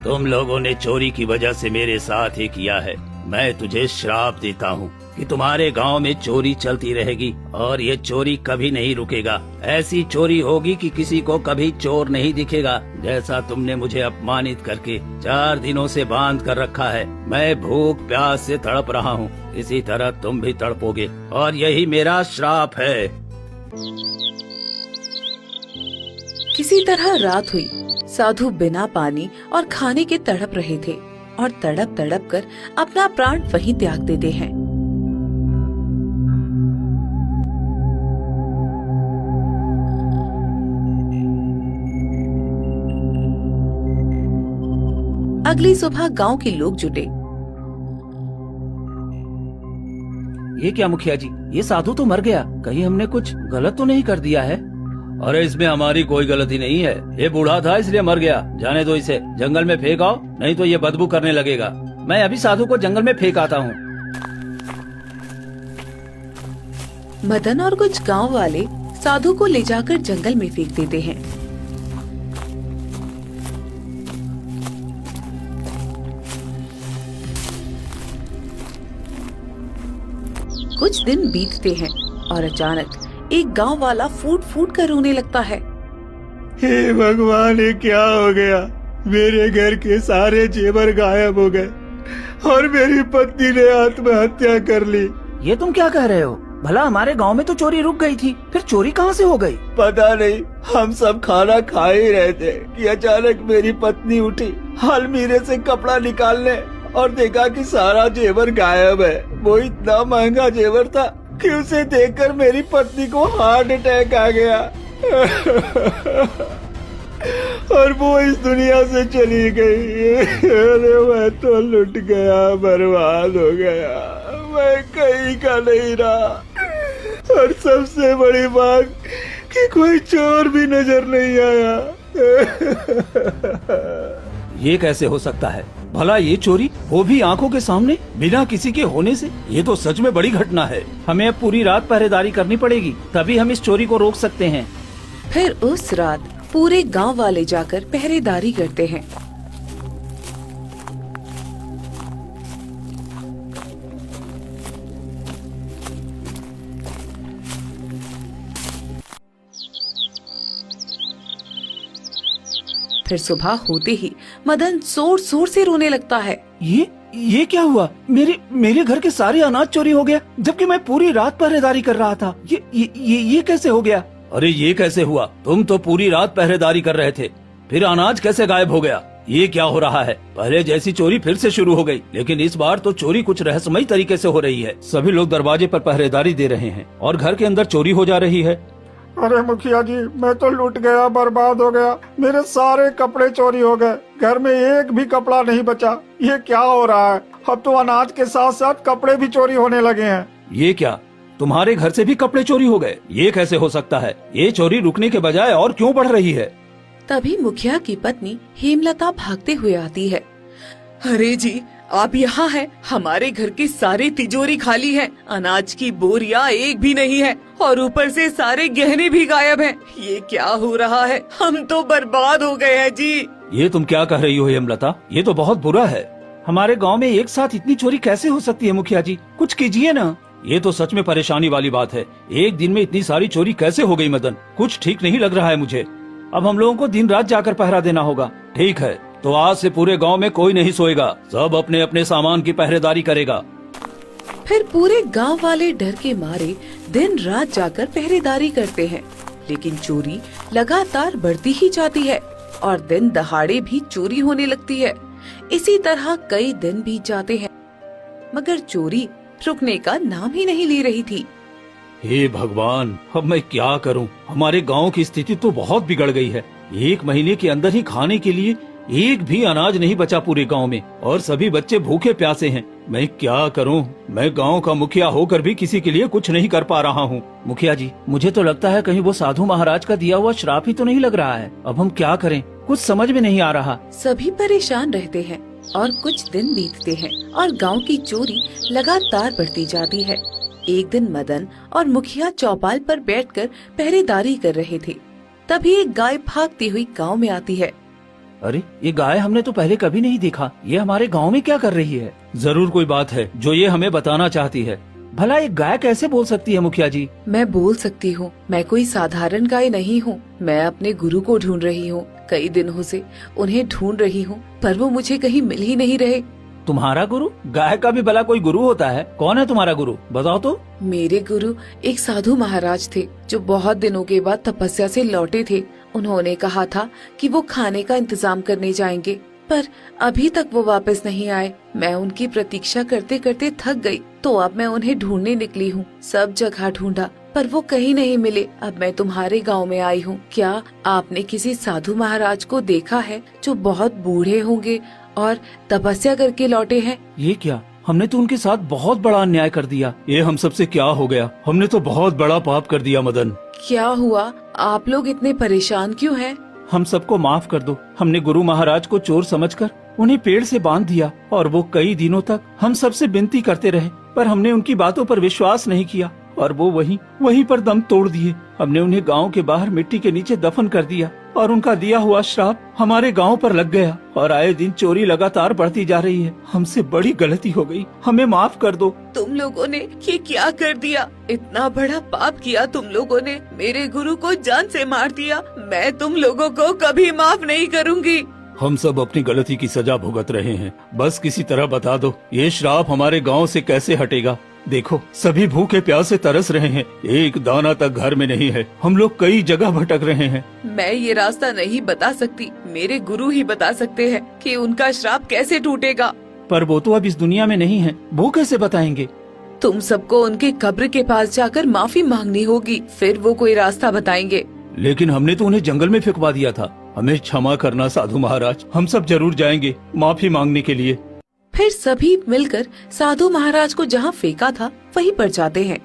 तुम लोगों ने चोरी की वजह से मेरे साथ ही किया है। मैं तुझे श्राप देता हूँ कि तुम्हारे गांव में चोरी चलती रहेगी और ये चोरी कभी नहीं रुकेगा। ऐसी चोरी होगी कि किसी को कभी चोर नहीं दिखेगा। जैसा तुमने मुझे अपमानित करके 4 दिनों से बांध कर रखा है, मैं भूख प्यास से तड़प रहा हूँ, इसी तरह तुम भी तड़पोगे और यही मेरा श्राप है। किसी तरह रात हुई। साधु बिना पानी और खाने के तड़प रहे थे और तड़प तड़प कर अपना प्राण वहीं त्याग देते हैं। अगली सुबह गांव के लोग जुटे। ये क्या मुखिया जी, ये साधु तो मर गया, कहीं हमने कुछ गलत तो नहीं कर दिया है? अरे इसमें हमारी कोई गलती नहीं है, ये बूढ़ा था इसलिए मर गया। जाने दो इसे, जंगल में फेंक आओ, नहीं तो ये बदबू करने लगेगा। मैं अभी साधु को जंगल में फेंक आता हूँ। मदन और कुछ गांव वाले साधु को ले जाकर जंगल में फेंक देते हैं। कुछ दिन बीतते हैं और अचानक एक गांव वाला फूट फूट कर रोने लगता है। हे भगवान, ये क्या हो गया? मेरे घर के सारे जेवर गायब हो गए और मेरी पत्नी ने आत्महत्या कर ली। ये तुम क्या कह रहे हो? भला हमारे गांव में तो चोरी रुक गई थी, फिर चोरी कहाँ से हो गई? पता नहीं, हम सब खाना खा ही रहे थे कि अचानक मेरी पत्नी उठी अलमीरे से कपड़ा निकालने और देखा कि सारा जेवर गायब है। वो इतना महंगा जेवर था कि उसे देखकर मेरी पत्नी को हार्ट अटैक आ गया और वो इस दुनिया से चली गई। अरे मैं तो लुट गया, बर्बाद हो गया, मैं कहीं का नहीं रहा। और सबसे बड़ी बात कि कोई चोर भी नजर नहीं आया। ये कैसे हो सकता है? भला ये चोरी, वो भी आंखों के सामने, बिना किसी के होने से? ये तो सच में बड़ी घटना है। हमें अब पूरी रात पहरेदारी करनी पड़ेगी, तभी हम इस चोरी को रोक सकते हैं। फिर उस रात पूरे गांव वाले जाकर पहरेदारी करते हैं। फिर सुबह होते ही मदन जोर जोर से रोने लगता है। ये क्या हुआ? मेरे घर के सारे अनाज चोरी हो गया, जबकि मैं पूरी रात पहरेदारी कर रहा था। ये कैसे हो गया? अरे ये कैसे हुआ? तुम तो पूरी रात पहरेदारी कर रहे थे, फिर अनाज कैसे गायब हो गया? ये क्या हो रहा है? पहले जैसी चोरी फिर से शुरू हो गई, लेकिन इस बार तो चोरी कुछ रहस्यमयी तरीके से हो रही है। सभी लोग दरवाजे पर पहरेदारी दे रहे हैं और घर के अंदर चोरी हो जा रही है। अरे मुखिया जी, मैं तो लूट गया, बर्बाद हो गया। मेरे सारे कपड़े चोरी हो गए, घर में एक भी कपड़ा नहीं बचा। ये क्या हो रहा है? अब तो अनाज के साथ साथ कपड़े भी चोरी होने लगे हैं। ये क्या, तुम्हारे घर से भी कपड़े चोरी हो गए? ये कैसे हो सकता है? ये चोरी रुकने के बजाय और क्यों बढ़ रही है? तभी मुखिया की पत्नी हेमलता भागते हुए आती है। अरे जी, आप यहाँ हैं? हमारे घर की सारी तिजोरी खाली है, अनाज की बोरियां एक भी नहीं है और ऊपर से सारे गहने भी गायब हैं। ये क्या हो रहा है? हम तो बर्बाद हो गए हैं जी। ये तुम क्या कह रही हो हेमलता? ये तो बहुत बुरा है। हमारे गांव में एक साथ इतनी चोरी कैसे हो सकती है? मुखिया जी, कुछ कीजिए ना। ये तो सच में परेशानी वाली बात है। एक दिन में इतनी सारी चोरी कैसे हो गई? मदन, कुछ ठीक नहीं लग रहा है मुझे। अब हम लोगों को दिन रात जाकर पहरा देना होगा। ठीक है, तो आज से पूरे गांव में कोई नहीं सोएगा, सब अपने अपने सामान की पहरेदारी करेगा। फिर पूरे गांव वाले डर के मारे दिन रात जाकर पहरेदारी करते हैं, लेकिन चोरी लगातार बढ़ती ही जाती है और दिन दहाड़े भी चोरी होने लगती है। इसी तरह कई दिन बीत जाते हैं, मगर चोरी रुकने का नाम ही नहीं ले रही थी। हे भगवान, अब मैं क्या करूं? हमारे गांव की स्थिति तो बहुत बिगड़ गई है। 1 महीने के अंदर ही खाने के लिए एक भी अनाज नहीं बचा पूरे गांव में और सभी बच्चे भूखे प्यासे हैं। मैं क्या करूं? मैं गांव का मुखिया होकर भी किसी के लिए कुछ नहीं कर पा रहा हूं। मुखिया जी, मुझे तो लगता है कहीं वो साधु महाराज का दिया हुआ श्राप ही तो नहीं लग रहा है। अब हम क्या करें? कुछ समझ में नहीं आ रहा। सभी परेशान रहते हैं और कुछ दिन बीतते हैं और गांव की चोरी लगातार बढ़ती जाती है। एक दिन मदन और मुखिया चौपाल पर बैठकर पहरेदारी कर रहे थे। तभी एक गाय भागती हुई गांव में आती है। अरे ये गाय हमने तो पहले कभी नहीं देखा, ये हमारे गांव में क्या कर रही है? जरूर कोई बात है जो ये हमें बताना चाहती है। भला एक गाय कैसे बोल सकती है मुखिया जी? मैं बोल सकती हूँ, मैं कोई साधारण गाय नहीं हूँ। मैं अपने गुरु को ढूंढ रही हूँ, कई दिनों से उन्हें ढूंढ रही हूँ, पर वो मुझे कहीं मिल ही नहीं रहे। तुम्हारा गुरु? गाय का भी भला कोई गुरु होता है? कौन है तुम्हारा गुरु, बताओ तो। मेरे गुरु एक साधु महाराज थे जो बहुत दिनों के बाद तपस्या से लौटे थे। उन्होंने कहा था कि वो खाने का इंतजाम करने जाएंगे, पर अभी तक वो वापस नहीं आए। मैं उनकी प्रतीक्षा करते करते थक गई, तो अब मैं उन्हें ढूंढने निकली हूँ। सब जगह ढूंढा पर वो कहीं नहीं मिले। अब मैं तुम्हारे गांव में आई हूँ। क्या आपने किसी साधु महाराज को देखा है जो बहुत बूढ़े होंगे और तपस्या करके लौटे हैं? ये क्या, हमने तो उनके साथ बहुत बड़ा अन्याय कर दिया। ये हम सबसे क्या हो गया? हमने तो बहुत बड़ा पाप कर दिया मदन। क्या हुआ? आप लोग इतने परेशान क्यों हैं? हम सबको माफ कर दो। हमने गुरु महाराज को चोर समझकर उन्हें पेड़ से बांध दिया और वो कई दिनों तक हम सबसे विनती करते रहे, पर हमने उनकी बातों पर विश्वास नहीं किया और वो वहीं पर दम तोड़ दिए। हमने उन्हें गांव के बाहर मिट्टी के नीचे दफन कर दिया और उनका दिया हुआ श्राप हमारे गांव पर लग गया और आए दिन चोरी लगातार बढ़ती जा रही है। हमसे बड़ी गलती हो गई, हमें माफ कर दो। तुम लोगों ने ये क्या कर दिया? इतना बड़ा पाप किया तुम लोगों ने। मेरे गुरु को जान से मार दिया। मैं तुम लोगों को कभी माफ नहीं करूंगी। हम सब अपनी गलती की सजा भुगत रहे हैं, बस किसी तरह बता दो ये श्राप हमारे गांव से कैसे हटेगा। देखो सभी भूखे प्यासे तरस रहे हैं, एक दाना तक घर में नहीं है। हम लोग कई जगह भटक रहे हैं। मैं ये रास्ता नहीं बता सकती, मेरे गुरु ही बता सकते हैं कि उनका श्राप कैसे टूटेगा। पर वो तो अब इस दुनिया में नहीं है, वो कैसे बताएंगे? तुम सबको उनके कब्र के पास जाकर माफी मांगनी होगी, फिर वो कोई रास्ता बताएंगे। लेकिन हमने तो उन्हें जंगल में फेंकवा दिया था। हमें क्षमा करना साधु महाराज, हम सब जरूर जाएंगे माफी मांगने के लिए। फिर सभी मिलकर साधु महाराज को जहाँ फेंका था वहीं पर जाते हैं।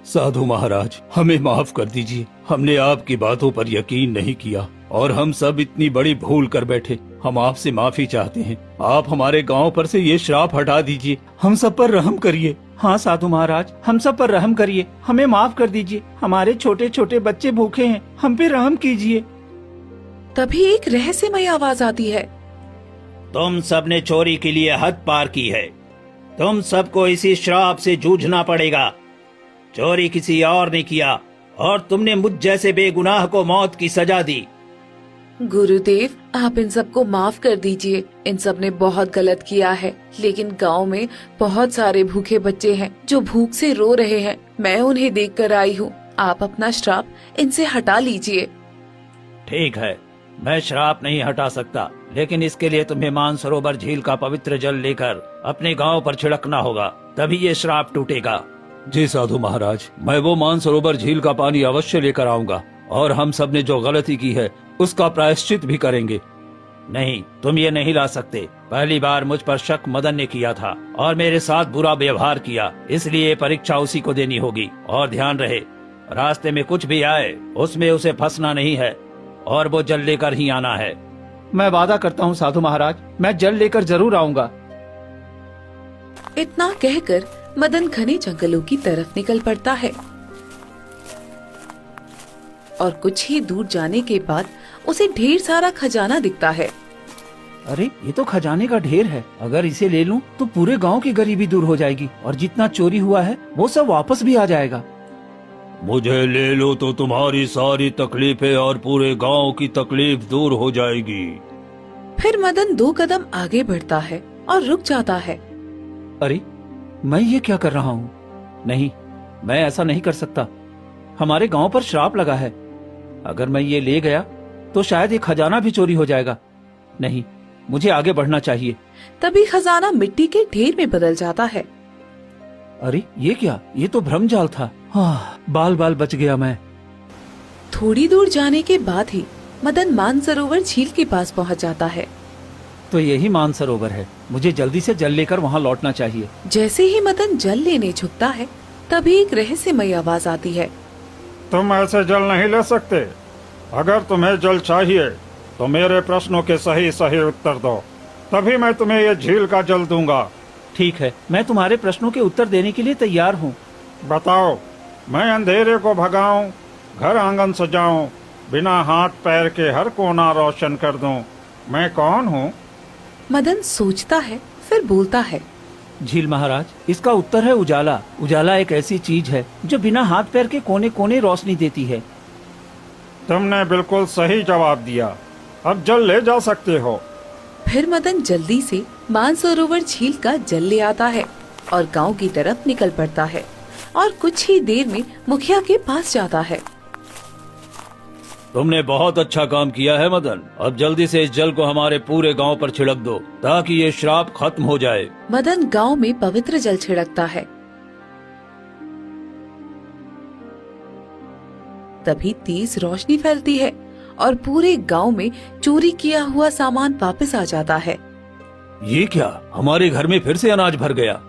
साधु महाराज हमें माफ कर दीजिए, हमने आपकी बातों पर यकीन नहीं किया और हम सब इतनी बड़ी भूल कर बैठे। हम आपसे माफी चाहते हैं, आप हमारे गांव पर से ये श्राप हटा दीजिए, हम सब पर रहम करिए। हाँ साधु महाराज, हम सब पर रहम करिए, हमें माफ कर दीजिए। हमारे छोटे छोटे बच्चे भूखे हैं, हम पे रहम कीजिए। तभी एक रहस्यमय आवाज आती है। तुम सबने चोरी के लिए हद पार की है, तुम सबको इसी श्राप से जूझना पड़ेगा। चोरी किसी और ने किया और तुमने मुझ जैसे बेगुनाह को मौत की सजा दी। गुरुदेव, आप इन सबको माफ कर दीजिए। इन सब ने बहुत गलत किया है, लेकिन गांव में बहुत सारे भूखे बच्चे हैं जो भूख से रो रहे हैं। मैं उन्हें देखकर आई हूँ। आप अपना श्राप इनसे हटा लीजिए। ठीक है, मैं श्राप नहीं हटा सकता, लेकिन इसके लिए तुम्हें मानसरोवर झील का पवित्र जल लेकर अपने गांव पर छिड़कना होगा, तभी ये श्राप टूटेगा। जी साधु महाराज, मैं वो मानसरोवर झील का पानी अवश्य लेकर आऊंगा और हम सब ने जो गलती की है उसका प्रायश्चित भी करेंगे। नहीं, तुम ये नहीं ला सकते। पहली बार मुझ पर शक मदन ने किया था और मेरे साथ बुरा व्यवहार किया, इसलिए परीक्षा उसी को देनी होगी। और ध्यान रहे, रास्ते में कुछ भी आए उसमें उसे फंसना नहीं है और वो जल लेकर ही आना है। मैं वादा करता हूँ साधु महाराज, मैं जल लेकर जरूर आऊंगा। इतना कहकर मदन घने जंगलों की तरफ निकल पड़ता है और कुछ ही दूर जाने के बाद उसे ढेर सारा खजाना दिखता है। अरे ये तो खजाने का ढेर है, अगर इसे ले लूं तो पूरे गांव की गरीबी दूर हो जाएगी और जितना चोरी हुआ है वो सब वापस भी आ जाएगा। मुझे ले लो तो तुम्हारी सारी तकलीफें और पूरे गांव की तकलीफ दूर हो जाएगी। फिर मदन 2 कदम आगे बढ़ता है और रुक जाता है। अरे मैं ये क्या कर रहा हूँ? नहीं, मैं ऐसा नहीं कर सकता। हमारे गांव पर श्राप लगा है, अगर मैं ये ले गया तो शायद ये खजाना भी चोरी हो जाएगा। नहीं, मुझे आगे बढ़ना चाहिए। तभी खजाना मिट्टी के ढेर में बदल जाता है। अरे ये क्या, ये तो भ्रमजाल था। हाँ, बाल बाल बच गया मैं। थोड़ी दूर जाने के बाद ही मदन मानसरोवर झील के पास पहुंच जाता है। तो यही मानसरोवर है, मुझे जल्दी से जल लेकर वहाँ लौटना चाहिए। जैसे ही मदन जल लेने झुकता है, तभी एक रहस्यमयी आवाज आती है। तुम ऐसे जल नहीं ले सकते। अगर तुम्हें जल चाहिए तो मेरे प्रश्नों के सही सही उत्तर दो, तभी मैं तुम्हें ये झील का जल दूंगा। ठीक है, मैं तुम्हारे प्रश्नों के उत्तर देने के लिए तैयार हूँ। बताओ, मैं अंधेरे को भगाऊं, घर आंगन सजाऊं, बिना हाथ पैर के हर कोना रोशन कर दूं। मैं कौन हूँ? मदन सोचता है, फिर बोलता है। झील महाराज, इसका उत्तर है उजाला। उजाला एक ऐसी चीज है जो बिना हाथ पैर के कोने कोने रोशनी देती है। तुमने बिल्कुल सही जवाब दिया। अब जल ले जा सकते हो। फिर मदन जल्दी से मानसरोवर झील का जल ले आता है और गांव की तरफ निकल पड़ता है और कुछ ही देर में मुखिया के पास जाता है। तुमने बहुत अच्छा काम किया है मदन। अब जल्दी से इस जल को हमारे पूरे गांव पर छिड़क दो ताकि ये श्राप खत्म हो जाए। मदन गांव में पवित्र जल छिड़कता है। तभी तेज रोशनी फैलती है और पूरे गांव में चोरी किया हुआ सामान वापस आ जाता है। ये क्या, हमारे घर में फिर से अनाज भर गया।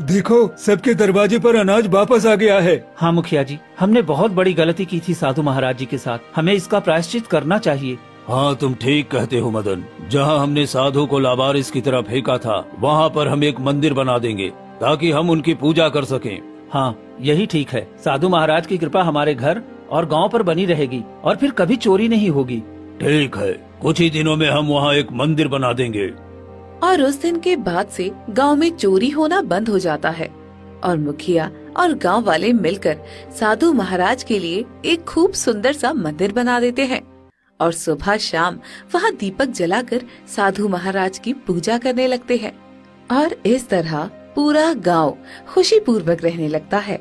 देखो, सबके दरवाजे पर अनाज वापस आ गया है। हाँ मुखिया जी, हमने बहुत बड़ी गलती की थी साधु महाराज जी के साथ। हमें इसका प्रायश्चित करना चाहिए। हाँ, तुम ठीक कहते हो मदन। जहाँ हमने साधु को लावारिस की तरह फेंका था, वहाँ पर हम एक मंदिर बना देंगे ताकि हम उनकी पूजा कर सकें। हाँ, यही ठीक है। साधु महाराज की कृपा हमारे घर और गांव पर बनी रहेगी और फिर कभी चोरी नहीं होगी। ठीक है, कुछ ही दिनों में हम वहाँ एक मंदिर बना देंगे। और उस दिन के बाद से गांव में चोरी होना बंद हो जाता है और मुखिया और गांव वाले मिलकर साधु महाराज के लिए एक खूब सुंदर सा मंदिर बना देते हैं और सुबह शाम वहां दीपक जलाकर साधु महाराज की पूजा करने लगते हैं। और इस तरह पूरा गांव खुशी पूर्वक रहने लगता है।